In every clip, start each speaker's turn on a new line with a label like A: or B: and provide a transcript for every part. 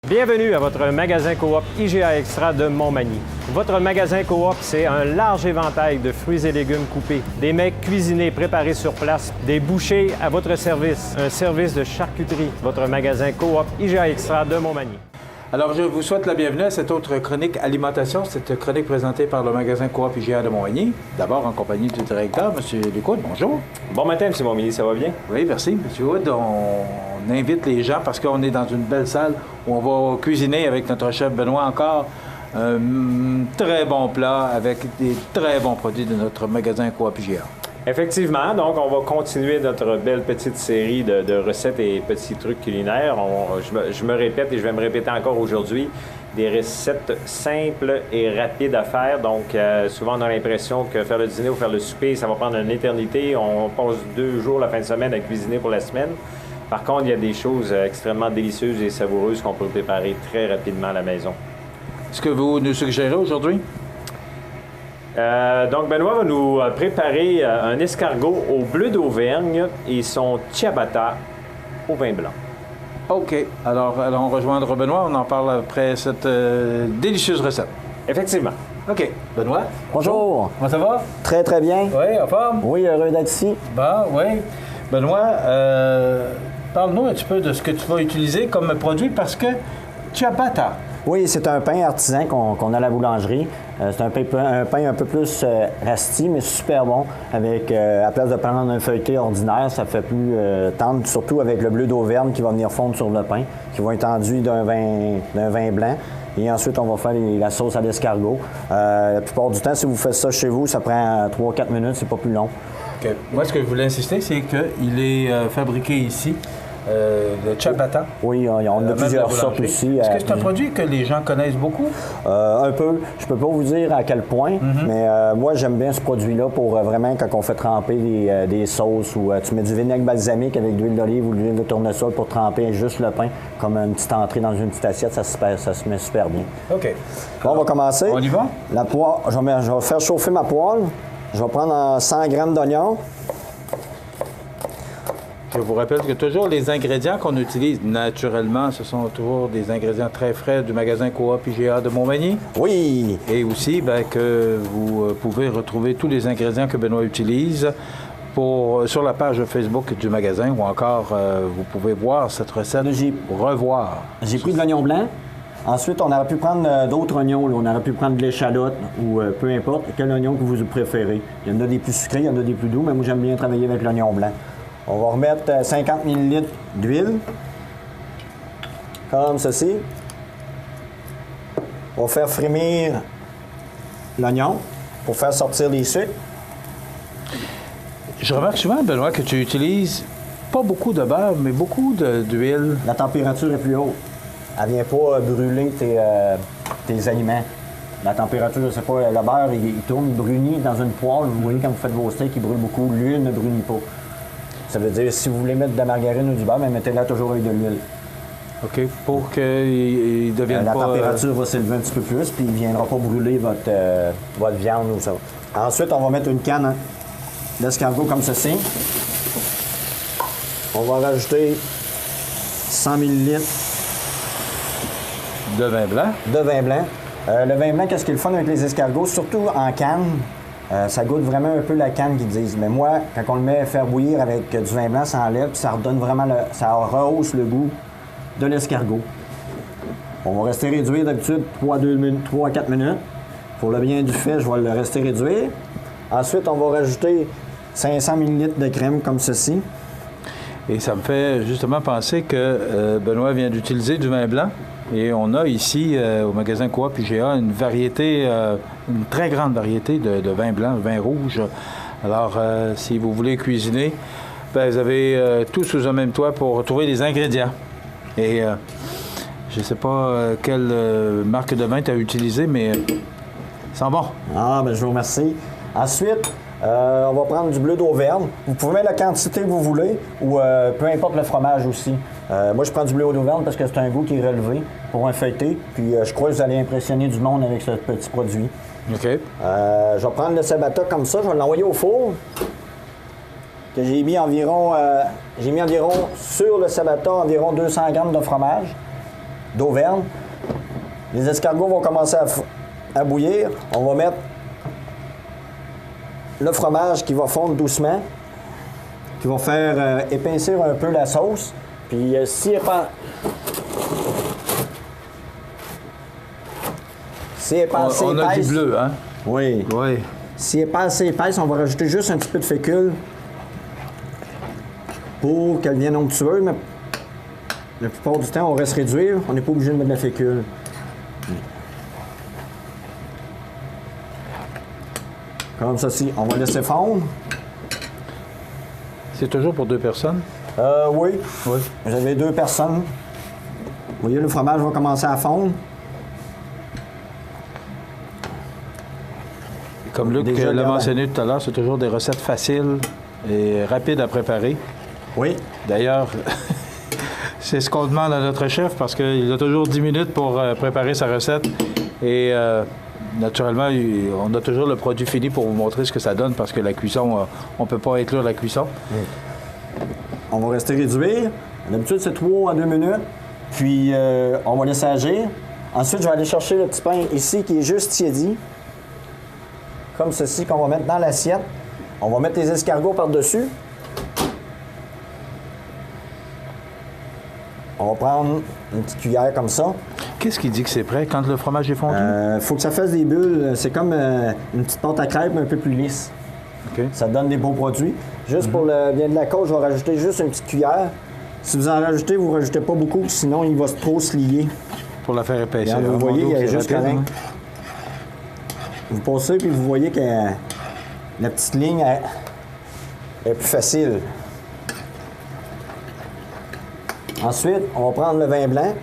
A: Bienvenue à votre magasin Coop IGA Extra de Montmagny. Votre magasin Coop, c'est un large éventail de fruits et légumes coupés, des mets cuisinés préparés sur place, des bouchées à votre service, un service de charcuterie. Votre magasin Coop IGA Extra de Montmagny.
B: Alors, je vous souhaite la bienvenue à cette autre chronique alimentation, cette chronique présentée par le magasin Coop IGA de Montmagny. D'abord, en compagnie du directeur, M. Lecoud. Bonjour.
A: Bon matin, M. Montmagny, ça va bien?
B: Oui, merci, M. Wood. On invite les gens parce qu'on est dans une belle salle où on va cuisiner avec notre chef Benoît encore un très bon plat avec des très bons produits de notre magasin Coop IGA.
A: Effectivement, donc on va continuer notre belle petite série de recettes et petits trucs culinaires. Je me répète et je vais me répéter encore aujourd'hui, des recettes simples et rapides à faire. Donc souvent on a l'impression que faire le dîner ou faire le souper, ça va prendre une éternité. On passe 2 jours la fin de semaine à cuisiner pour la semaine. Par contre, il y a des choses extrêmement délicieuses et savoureuses qu'on peut préparer très rapidement à la maison.
B: Est-ce que vous nous suggérez aujourd'hui?
A: Donc, Benoît va nous préparer un escargot au bleu d'Auvergne et son ciabatta au vin blanc.
B: OK. Alors, allons rejoindre Benoît. On en parle après cette délicieuse recette.
A: Effectivement.
B: OK. Benoît?
C: Bonjour.
B: Comment ça va?
C: Très, très bien.
B: Oui, en forme?
C: Oui, heureux d'être ici.
B: Bon, oui. Benoît, parle-nous un petit peu de ce que tu vas utiliser comme produit parce que ciabatta.
C: Oui, c'est un pain artisan qu'on a à la boulangerie. C'est un pain un peu plus rasti, mais super bon. Avec, à place de prendre un feuilleté ordinaire, ça fait plus tendre, surtout avec le bleu d'Auvergne qui va venir fondre sur le pain, qui va être enduit d'un vin blanc. Et ensuite, on va faire la sauce à l'escargot. La plupart du temps, si vous faites ça chez vous, ça prend 3-4 minutes, c'est pas plus long.
B: OK. Moi, ce que je voulais insister, c'est qu'il est fabriqué ici. Le ciabatta.
C: Oui, on a plusieurs sortes aussi.
B: Est-ce que c'est un produit que les gens connaissent beaucoup?
C: Un peu. Je peux pas vous dire à quel point, mais moi, j'aime bien ce produit-là pour vraiment quand on fait tremper des sauces ou tu mets du vinaigre balsamique avec de l'huile d'olive ou de l'huile de tournesol pour tremper juste le pain comme une petite entrée dans une petite assiette, ça se met super bien.
B: OK.
C: Bon, on va commencer.
B: On y va?
C: La poêle, je vais faire chauffer ma poêle. Je vais prendre 100 g d'oignons.
B: Je vous rappelle que toujours les ingrédients qu'on utilise naturellement, ce sont toujours des ingrédients très frais du magasin Coop IGA de Montmagny.
C: Oui!
B: Et aussi que vous pouvez retrouver tous les ingrédients que Benoît utilise sur la page Facebook du magasin ou encore vous pouvez voir cette recette, revoir.
C: J'ai pris de l'oignon blanc. Ensuite, on aurait pu prendre d'autres oignons. Là. On aurait pu prendre de l'échalote ou peu importe, quel oignon que vous préférez. Il y en a des plus sucrés, il y en a des plus doux, mais moi j'aime bien travailler avec l'oignon blanc. On va remettre 50 ml d'huile, comme ceci. On va faire frémir l'oignon pour faire sortir les sucres.
B: Je remarque souvent, Benoît, que tu utilises pas beaucoup de beurre, mais beaucoup d'huile.
C: La température est plus haute. Elle ne vient pas brûler tes aliments. La température, je ne sais pas, le beurre, il tourne, il brunit dans une poêle. Vous voyez, quand vous faites vos steaks, il brûle beaucoup. L'huile ne brunit pas. Ça veut dire, si vous voulez mettre de la margarine ou du beurre, mettez-la toujours avec de l'huile.
B: OK, pour qu'il ne devienne pas...
C: La température va s'élever un petit peu plus, puis il ne viendra pas brûler votre viande ou ça. Ensuite, on va mettre une canne d'escargot comme ceci. On va rajouter 100 ml
B: de vin blanc.
C: De vin blanc. Le vin blanc, qu'est-ce qui est le fun avec les escargots? Surtout en canne. Ça goûte vraiment un peu la canne qu'ils disent. Mais moi, quand on le met à faire bouillir avec du vin blanc, ça enlève, puis ça redonne vraiment ça rehausse le goût de l'escargot. On va rester réduire d'habitude 3-4 minutes. Pour le bien du fait, je vais le rester réduire. Ensuite, on va rajouter 500 ml de crème comme ceci.
B: Et ça me fait justement penser que Benoît vient d'utiliser du vin blanc. Et on a ici, au magasin Coop IGA, une très grande variété de vins blancs, de vins rouges. Alors, si vous voulez cuisiner, vous avez tout sous un même toit pour trouver les ingrédients. Et je ne sais pas quelle marque de vin tu as utilisé, mais ça sent bon.
C: Ah, bien, je vous remercie. Ensuite, on va prendre du bleu d'Auvergne. Vous pouvez mettre la quantité que vous voulez ou peu importe le fromage aussi. Moi, je prends du bleu d'Auvergne parce que c'est un goût qui est relevé pour un feuilleté. Puis je crois que vous allez impressionner du monde avec ce petit produit.
B: OK.
C: Je vais prendre le ciabatta comme ça. Je vais l'envoyer au four. Que j'ai mis environ sur le ciabatta environ 200 g de fromage. d'Auvergne. Les escargots vont commencer à bouillir. On va mettre le fromage qui va fondre doucement, qui va faire épincir un peu la sauce. Puis si elle est pas assez
B: on a
C: épaisse,
B: du bleu, hein?
C: oui.
B: Oui.
C: Si elle n'est pas assez épaisse, on va rajouter juste un petit peu de fécule pour qu'elle vienne onctueuse, mais la plupart du temps, on reste réduire. On n'est pas obligé de mettre de la fécule. Comme ceci, on va laisser fondre.
B: C'est toujours pour 2 personnes?
C: Oui.
B: Oui.
C: J'avais 2 personnes. Vous voyez, le fromage va commencer à fondre.
B: Comme Luc
C: Déjà,
B: l'a
C: regarde.
B: mentionné tout à l'heure, c'est toujours des recettes faciles et rapides à préparer.
C: Oui.
B: D'ailleurs, c'est ce qu'on demande à notre chef parce qu'il a toujours 10 minutes pour préparer sa recette. Et naturellement, on a toujours le produit fini pour vous montrer ce que ça donne parce que la cuisson, on ne peut pas inclure la cuisson.
C: On va rester réduire. D'habitude, c'est 3 à 2 minutes. Puis, on va laisser agir. Ensuite, je vais aller chercher le petit pain ici qui est juste tiédi. Comme ceci, qu'on va mettre dans l'assiette. On va mettre les escargots par-dessus. On va prendre une petite cuillère comme ça.
B: Qu'est-ce qui dit que c'est prêt quand le fromage est fondu?
C: Faut que ça fasse des bulles. C'est comme une petite pâte à crêpes, mais un peu plus lisse.
B: OK.
C: Ça donne des beaux produits. Juste pour le bien de la côte, je vais rajouter juste une petite cuillère. Si vous en rajoutez, vous ne rajoutez pas beaucoup, sinon il va trop se lier.
B: Pour la faire épaissir.
C: Regarde, vous voyez, il est juste correct.
B: hein?
C: Vous passez, puis vous voyez que la petite ligne est plus facile. Ensuite, on va prendre le vin blanc.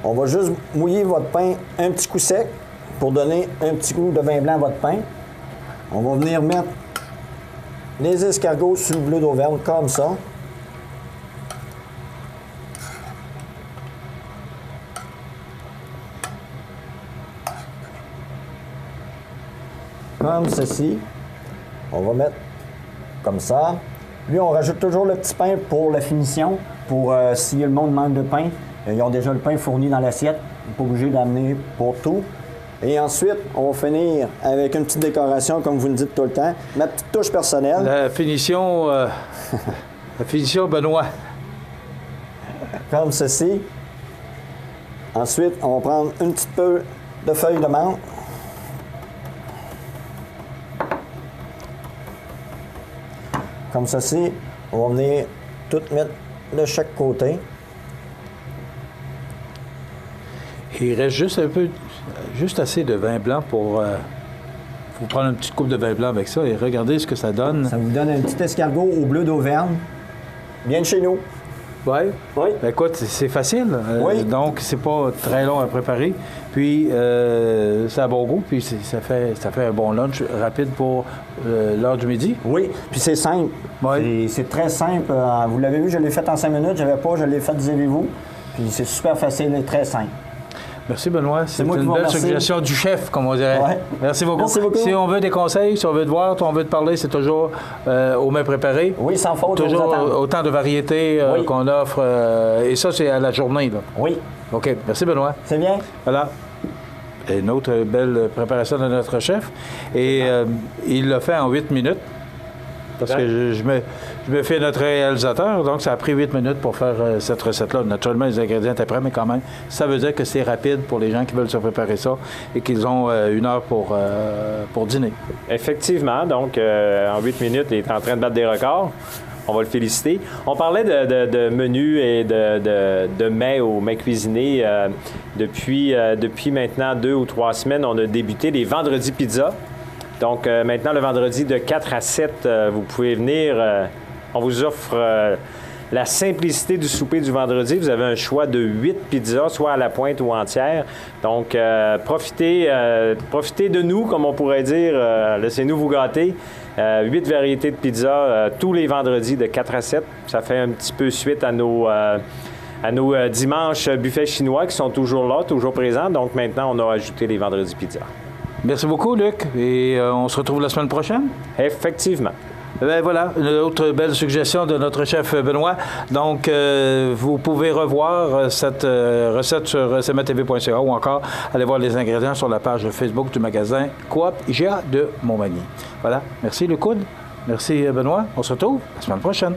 C: On va juste mouiller votre pain un petit coup sec pour donner un petit coup de vin blanc à votre pain. On va venir mettre les escargots sur le bleu d'Auvergne comme ça. Comme ceci. On va mettre comme ça. Lui, on rajoute toujours le petit pain pour la finition, pour si le monde manque de pain. Ils ont déjà le pain fourni dans l'assiette. On n'est pas obligé d'amener pour tout. Et ensuite, on va finir avec une petite décoration, comme vous le dites tout le temps. Ma petite touche personnelle.
B: La finition Benoît.
C: Comme ceci. Ensuite, on va prendre un petit peu de feuilles de menthe. Comme ceci. On va venir tout mettre de chaque côté.
B: Il reste juste assez de vin blanc pour vous prendre une petite coupe de vin blanc avec ça et regardez ce que ça donne.
C: Ça vous donne un petit escargot au bleu d'Auvergne. Bien de chez nous.
B: Oui.
C: Oui.
B: Ben, écoute, c'est facile.
C: Oui.
B: Donc, c'est pas très long à préparer. Puis, ça a bon goût. Puis, ça fait un bon lunch rapide pour l'heure du midi.
C: Oui. Puis c'est simple.
B: Oui.
C: C'est très simple. Vous l'avez vu, je l'ai fait en 5 minutes. Je l'ai fait, disiez-vous. Puis c'est super facile et très simple.
B: Merci, Benoît. C'est
C: moi qui
B: une
C: vous
B: belle
C: remercie.
B: suggestion du chef, comme on dirait.
C: Ouais.
B: Merci beaucoup.
C: Merci beaucoup.
B: Si on veut des conseils, si on veut te voir, si on veut te parler, c'est toujours aux mains préparées.
C: Oui, sans faute. on vous
B: Toujours
C: attend.
B: autant de variétés
C: Oui.
B: qu'on offre. Et ça, c'est à la journée. Là.
C: Oui.
B: OK. Merci, Benoît.
C: C'est bien.
B: Voilà. Une autre belle préparation de notre chef. Et il l'a fait en 8 minutes. Parce que je me fie à notre réalisateur. Donc, ça a pris 8 minutes pour faire cette recette-là. Naturellement, les ingrédients étaient prêts, mais quand même, ça veut dire que c'est rapide pour les gens qui veulent se préparer ça et qu'ils ont 1 heure pour dîner.
A: Effectivement. Donc, en 8 minutes, il est en train de battre des records. On va le féliciter. On parlait de menus et de mets au mets cuisinés. Depuis maintenant 2 ou 3 semaines, on a débuté les vendredis pizza. Donc, maintenant, le vendredi de 4 à 7, vous pouvez venir. On vous offre la simplicité du souper du vendredi. Vous avez un choix de 8 pizzas, soit à la pointe ou entière. Donc, profitez de nous, comme on pourrait dire. Laissez-nous vous gâter. 8 variétés de pizzas tous les vendredis de 4 à 7. Ça fait un petit peu suite à nos dimanches buffets chinois qui sont toujours là, toujours présents. Donc, maintenant, on a ajouté les vendredis pizza.
B: Merci beaucoup, Luc. Et on se retrouve la semaine prochaine.
A: Effectivement.
B: Ben voilà, une autre belle suggestion de notre chef Benoît. Donc, vous pouvez revoir cette recette sur cmtv.ca ou encore aller voir les ingrédients sur la page Facebook du magasin Coop IGA de Montmagny. Voilà. Merci, le coude. Merci, Benoît. On se retrouve la semaine prochaine.